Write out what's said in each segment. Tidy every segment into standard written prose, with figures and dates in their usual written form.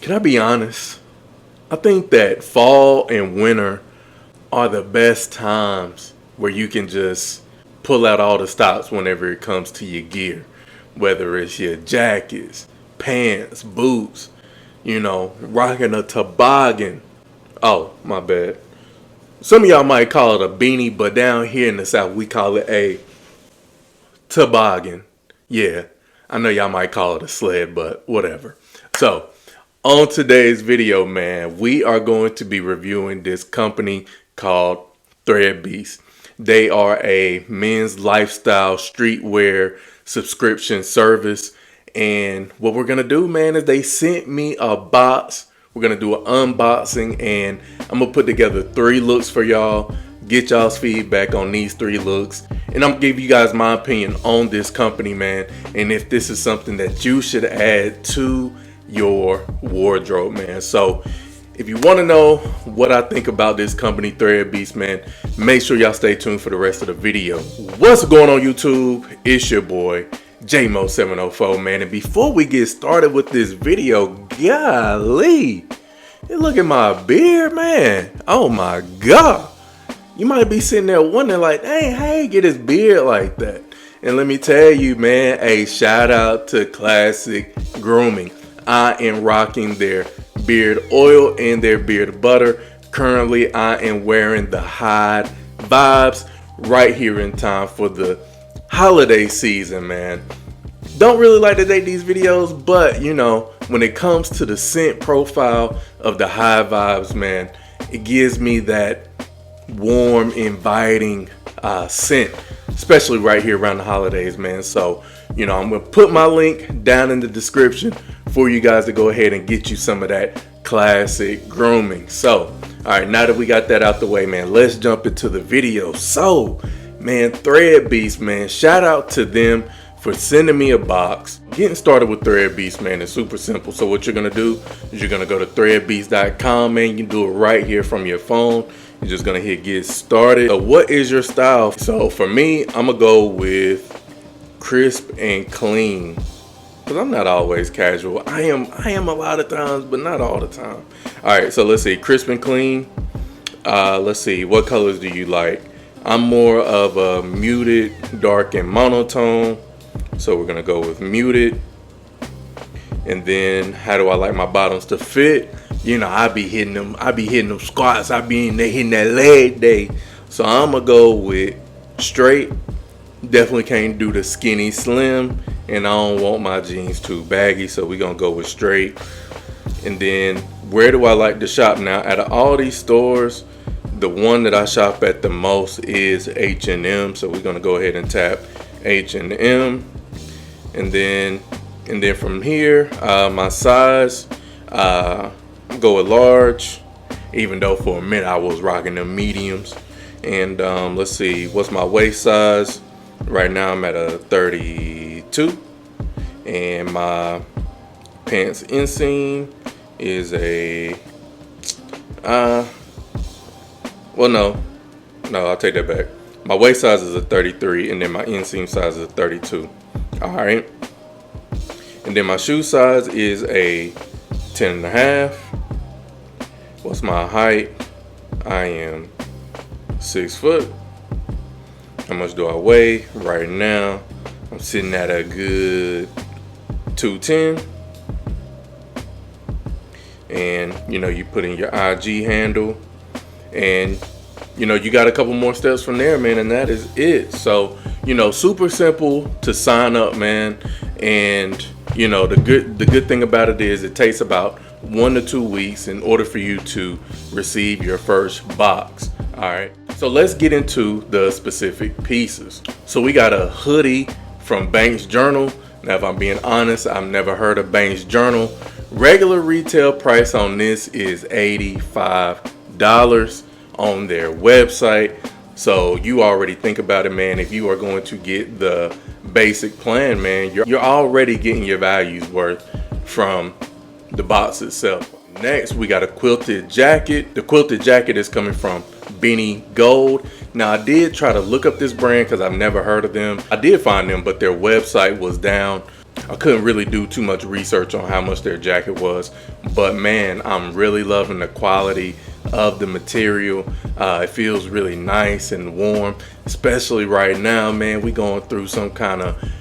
Can I be honest? I think that fall and winter are the best times where you can just pull out all the stops whenever it comes to your gear. Whether it's your jackets, pants, boots, rocking a toboggan. Oh, my bad. Some of y'all might call it a beanie, but down here in the South, we call it a toboggan. Yeah, I know y'all might call it a sled, but whatever. So, on today's video, man, we are going to be reviewing this company called ThreadBeast. They are a men's lifestyle streetwear subscription service. And what we're going to do, man, is they sent me a box. We're going to do an unboxing, and I'm going to put together 3 looks for y'all, get y'all's feedback on these 3 looks. And I'm going to give you guys my opinion on this company, man, and if this is something that you should add to your wardrobe, man. So if you want to know what I think about this company, ThreadBeast, man, make sure y'all stay tuned for the rest of the video. What's going on, YouTube? It's your boy, JMO704, man. And before we get started with this video, golly, look at my beard, man. Oh my God. You might be sitting there wondering like, hey, get his beard like that. And let me tell you, man, a shout out to Classic Grooming. I am rocking their beard oil and their beard butter. Currently, I am wearing the Hide Vibes right here in time for the holiday season, man. Don't really like to date these videos, but when it comes to the scent profile of the Hide Vibes, man, it gives me that warm, inviting scent, especially right here around the holidays, man. So, I'm gonna put my link down in the description for you guys to go ahead and get you some of that Classic Grooming. So, all right, now that we got that out the way, man, let's jump into the video. So, man, ThreadBeast, man, shout out to them for sending me a box. Getting started with ThreadBeast, man, is super simple. So what you're gonna do is you're gonna go to threadbeast.com, man. You can do it right here from your phone. You're just gonna hit get started. So what is your style? So for me, I'm gonna go with crisp and clean, because I'm not always casual. I am a lot of times, but not all the time. All right, so let's see, crisp and clean. Let's see, what colors do you like? I'm more of a muted, dark, and monotone. So we're gonna go with muted. And then how do I like my bottoms to fit? I be hitting them squats. I be in there hitting that leg day. So I'm gonna go with straight. Definitely can't do the skinny slim, and I don't want my jeans too baggy, so we're gonna go with straight. And then where do I like to shop now? Out of all these stores, the one that I shop at the most is H&M, so we're gonna go ahead and tap H&M. And then from here, my size, go with large, even though for a minute I was rocking them mediums. And let's see, what's my waist size? Right now I'm at a 32, and my pants inseam is a well, no, I'll take that back. My waist size is a 33, and then my inseam size is a 32. All right, and then my shoe size is a 10.5. What's my height? I am 6 foot. How much do I weigh? Right now, I'm sitting at a good 210. And, you put in your IG handle. And, you got a couple more steps from there, man. And that is it. So, super simple to sign up, man. And, the good thing about it is it takes about 1 to 2 weeks in order for you to receive your first box. All right. So let's get into the specific pieces. So we got a hoodie from Banks Journal. Now, if I'm being honest, I've never heard of Banks Journal. Regular retail price on this is $85 on their website. So you already think about it, man. If you are going to get the basic plan, man, you're already getting your values worth from the box itself. Next, we got a quilted jacket. The quilted jacket is coming from Beanie Gold. Now, I did try to look up this brand because I've never heard of them. I did find them, but their website was down. I couldn't really do too much research on how much their jacket was, but man, I'm really loving the quality of the material. It feels really nice and warm, especially right now, man. We going through some kind of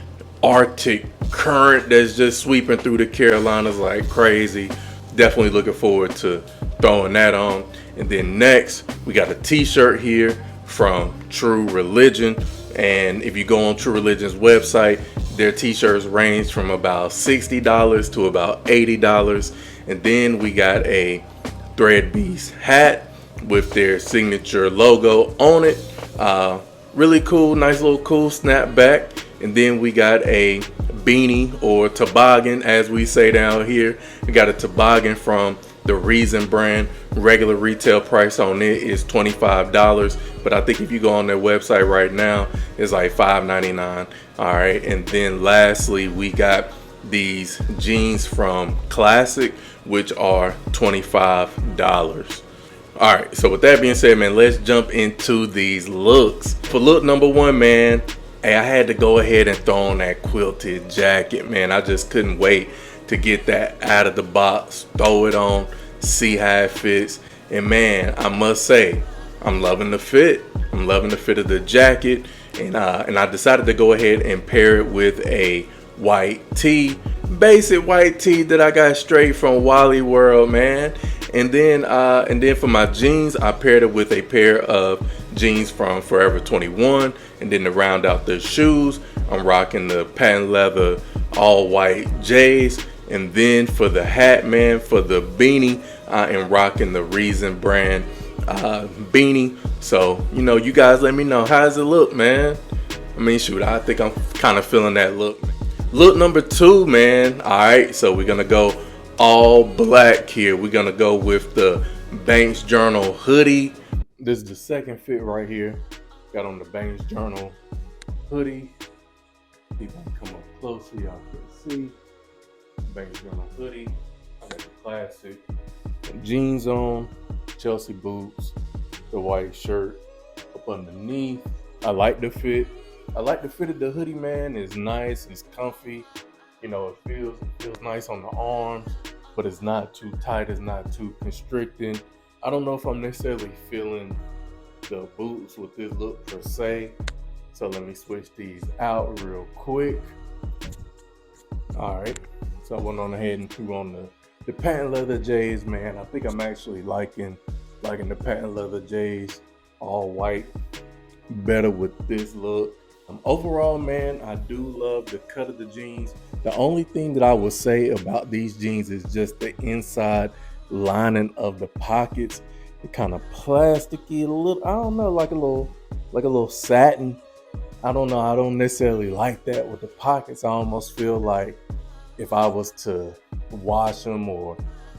Arctic current that's just sweeping through the Carolinas like crazy. Definitely looking forward to throwing that on. And then next, we got a t-shirt here from True Religion. And if you go on True Religion's website, their t-shirts range from about $60 to about $80. And then we got a ThreadBeast hat with their signature logo on it. Really cool, nice little cool snapback. And then we got a beanie, or toboggan as we say down here. We got a toboggan from the Reason brand. Regular retail price on it is $25, but I think if you go on their website right now, it's like $5.99. All right, and then lastly, we got these jeans from Classic, which are $25. All right, so with that being said, man, let's jump into these looks. For look number one, man, hey, I had to go ahead and throw on that quilted jacket, man. I just couldn't wait to get that out of the box, throw it on, see how it fits. And man, I must say, I'm loving the fit. I'm loving the fit of the jacket. And I decided to go ahead and pair it with a white tee, basic white tee that I got straight from Wally World, man. And then for my jeans, I paired it with a pair of jeans from Forever 21. And then to round out the shoes, I'm rocking the patent leather all white J's. And then for the hat, man, for the beanie, I am rocking the Reason brand beanie. So, you know, you guys let me know, how does it look, man? I mean, shoot, I think I'm kind of feeling that look. Look number two, man. All right, so we're gonna go all black here. We're gonna go with the Banks Journal hoodie. This is the second fit right here. Got on the Banks Journal hoodie. See if I can come up closely, y'all can see. Banks Journal hoodie. I got the classic jeans on, Chelsea boots, the white shirt up underneath. I like the fit. I like the fit of the hoodie, man. It's nice, it's comfy. You know, it feels nice on the arms, but it's not too tight, it's not too constricting. I don't know if I'm necessarily feeling the boots with this look per se. So let me switch these out real quick. All right, so I went on ahead and threw on the patent leather J's, man. I think I'm actually liking the patent leather J's all white better with this look. Overall, man, I do love the cut of the jeans. The only thing that I would say about these jeans is just the inside lining of the pockets. It kind of plasticky, a little, I don't know, like a little satin. I don't know. I don't necessarily like that with the pockets. I almost feel like if I was to wash them, or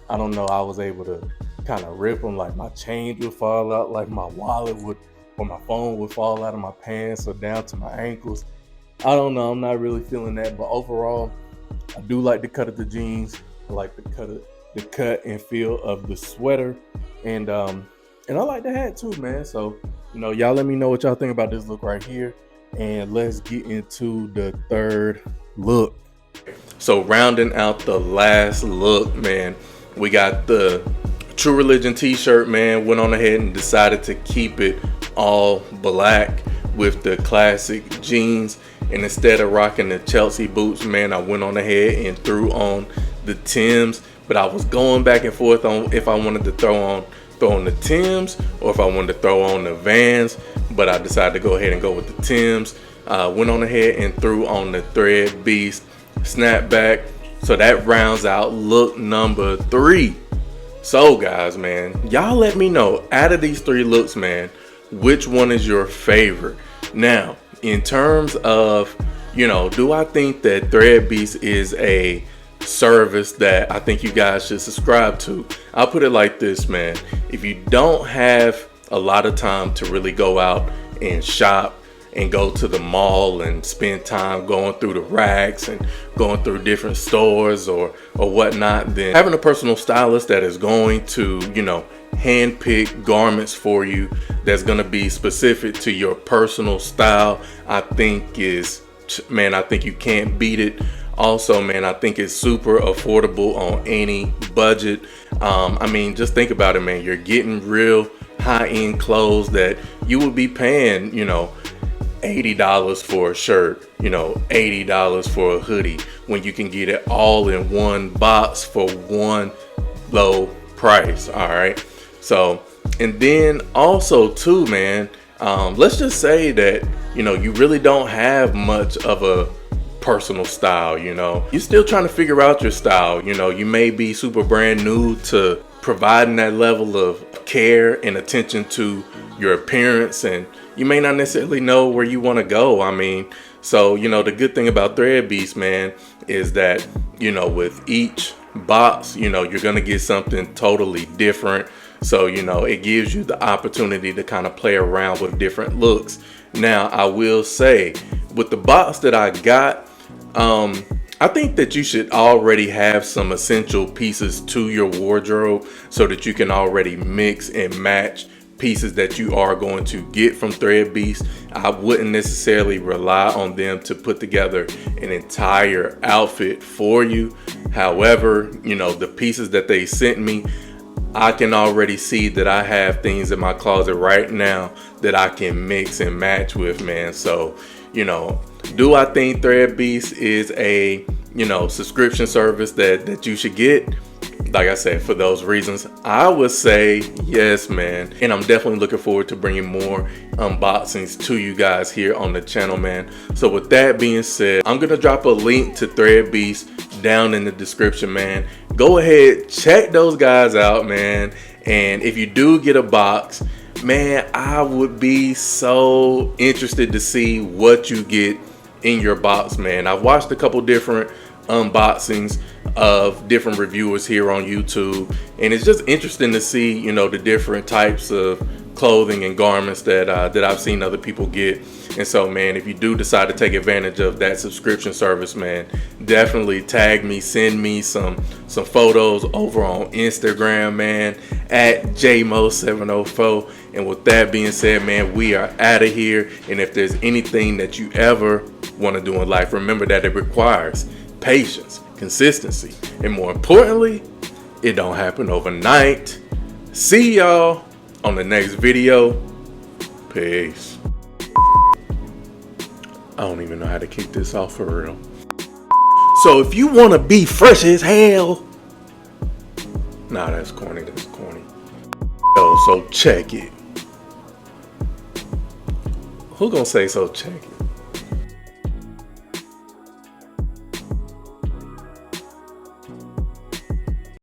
I don't know, I was able to kind of rip them, like my change would fall out, like my wallet would, or my phone would fall out of my pants or down to my ankles. I don't know. I'm not really feeling that. But overall, I do like the cut of the jeans. I like the cut and feel of the sweater. And I like the hat too, man. So, you know, y'all let me know what y'all think about this look right here. And let's get into the third look. So rounding out the last look, man, we got the True Religion t-shirt, man. Went on ahead and decided to keep it all black with the classic jeans, and instead of rocking the Chelsea boots, man, I went on ahead and threw on the Timbs. But I was going back and forth on if I wanted to throw on the Timbs or if I wanted to throw on the Vans, but I decided to go ahead and go with the Timbs. Went on ahead and threw on the ThreadBeast snapback. So that rounds out look number 3. So guys, man, y'all let me know, out of these 3 looks, man, which one is your favorite? Now, in terms of, you know, do I think that ThreadBeast is a service that I think you guys should subscribe to? I'll put it like this, man. If you don't have a lot of time to really go out and shop and go to the mall and spend time going through the racks and going through different stores or whatnot, then having a personal stylist that is going to, you know, hand-pick garments for you that's going to be specific to your personal style, I think is, man, I think you can't beat it. Also, man, I think it's super affordable on any budget. I mean, just think about it, man. You're getting real high-end clothes that you would be paying, you know, $80 for a shirt, you know, $80 for a hoodie, when you can get it all in one box for one low price. All right. So, and then also too, man, let's just say that, you know, you really don't have much of a personal style. You know, you're still trying to figure out your style. You know, you may be super brand new to providing that level of care and attention to your appearance, and you may not necessarily know where you want to go. I mean, so, you know, the good thing about ThreadBeast, man, is that, you know, with each box, you know, you're going to get something totally different. So, you know, it gives you the opportunity to kind of play around with different looks. Now, I will say, with the box that I got, I think that you should already have some essential pieces to your wardrobe so that you can already mix and match pieces that you are going to get from ThreadBeast. I wouldn't necessarily rely on them to put together an entire outfit for you. However, you know, the pieces that they sent me, I can already see that I have things in my closet right now that I can mix and match with, man. So, you know, do I think ThreadBeast is a, you know, subscription service that you should get? Like I said, for those reasons, I would say yes, man. And I'm definitely looking forward to bringing more unboxings to you guys here on the channel, man. So with that being said, I'm going to drop a link to ThreadBeast down in the description, man. Go ahead, check those guys out, man. And if you do get a box, man, I would be so interested to see what you get in your box, man. I've watched a couple different unboxings of different reviewers here on YouTube, and it's just interesting to see, you know, the different types of clothing and garments that I've seen other people get. And so, man, if you do decide to take advantage of that subscription service, man, definitely tag me, send me some photos over on Instagram, man, at JMO704. And with that being said, man, we are out of here. And if there's anything that you ever want to do in life, remember that it requires patience, consistency, and more importantly, it don't happen overnight. See y'all on the next video. Peace. I don't even know how to kick this off for real. So if you want to be fresh as hell, nah, that's corny. Yo, so check it. Who gonna say so check it?